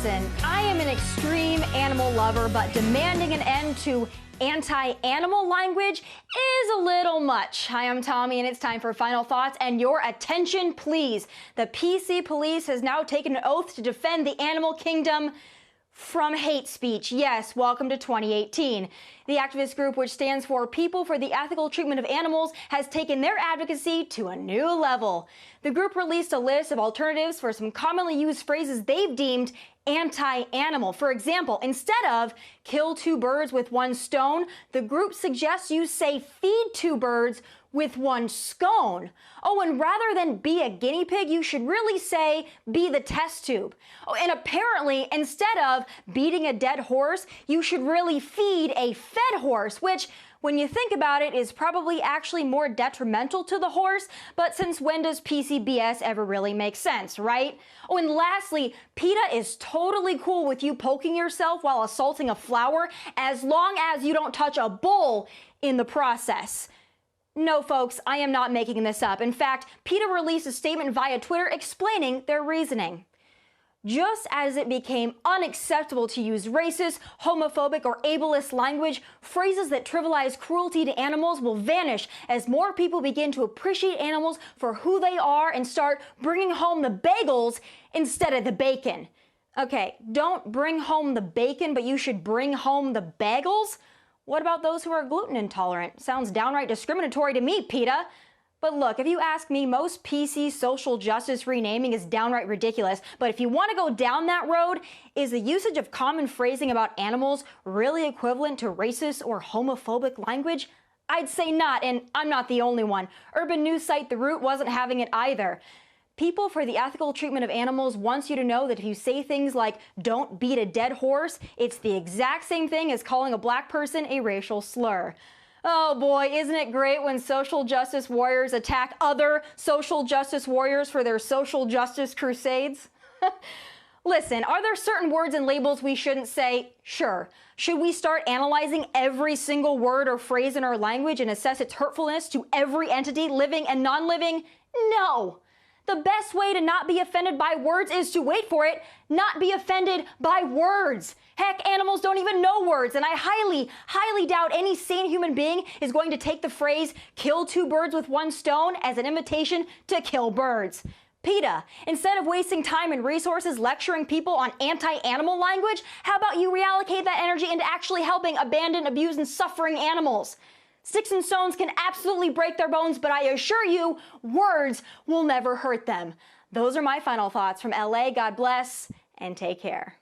Listen, I am an extreme animal lover, but demanding an end to anti-animal language is a little much. Hi, I'm Tommy, and it's time for Final Thoughts, and your attention, please. The PC police has now taken an oath to defend the animal kingdom from hate speech. Yes, welcome to 2018. The activist group, which stands for People for the Ethical Treatment of Animals, has taken their advocacy to a new level. The group released a list of alternatives for some commonly used phrases they've deemed anti-animal. For example, instead of kill two birds with one stone, the group suggests you say feed two birds with one scone. Oh, and rather than be a guinea pig, you should really say be the test tube. Oh, and apparently, instead of beating a dead horse, you should really feed a fed horse, which, when you think about it, is probably actually more detrimental to the horse. But since when does PCBS ever really make sense, right? Oh, and lastly, PETA is totally cool with you poking yourself while assaulting a flower, as long as you don't touch a bull in the process. No, folks, I am not making this up. In fact, PETA released a statement via Twitter explaining their reasoning. Just as it became unacceptable to use racist, homophobic, or ableist language, phrases that trivialize cruelty to animals will vanish as more people begin to appreciate animals for who they are and start bringing home the bagels instead of the bacon. Okay, don't bring home the bacon, but you should bring home the bagels? What about those who are gluten intolerant? Sounds downright discriminatory to me, PETA. But look, if you ask me, most PC social justice renaming is downright ridiculous. But if you want to go down that road, is the usage of common phrasing about animals really equivalent to racist or homophobic language? I'd say not, and I'm not the only one. Urban news site The Root wasn't having it either. People for the Ethical Treatment of Animals wants you to know that if you say things like, don't beat a dead horse, it's the exact same thing as calling a black person a racial slur. Oh boy, isn't it great when social justice warriors attack other social justice warriors for their social justice crusades? Listen, are there certain words and labels we shouldn't say? Sure. Should we start analyzing every single word or phrase in our language and assess its hurtfulness to every entity, living and non-living? No. The best way to not be offended by words is to, wait for it, not be offended by words. Heck, animals don't even know words, and I highly doubt any sane human being is going to take the phrase, kill two birds with one stone, as an invitation to kill birds. PETA, instead of wasting time and resources lecturing people on anti-animal language, how about you reallocate that energy into actually helping abandoned, abused, and suffering animals? Sticks and stones can absolutely break their bones, but I assure you, words will never hurt them. Those are my final thoughts from LA. God bless and take care.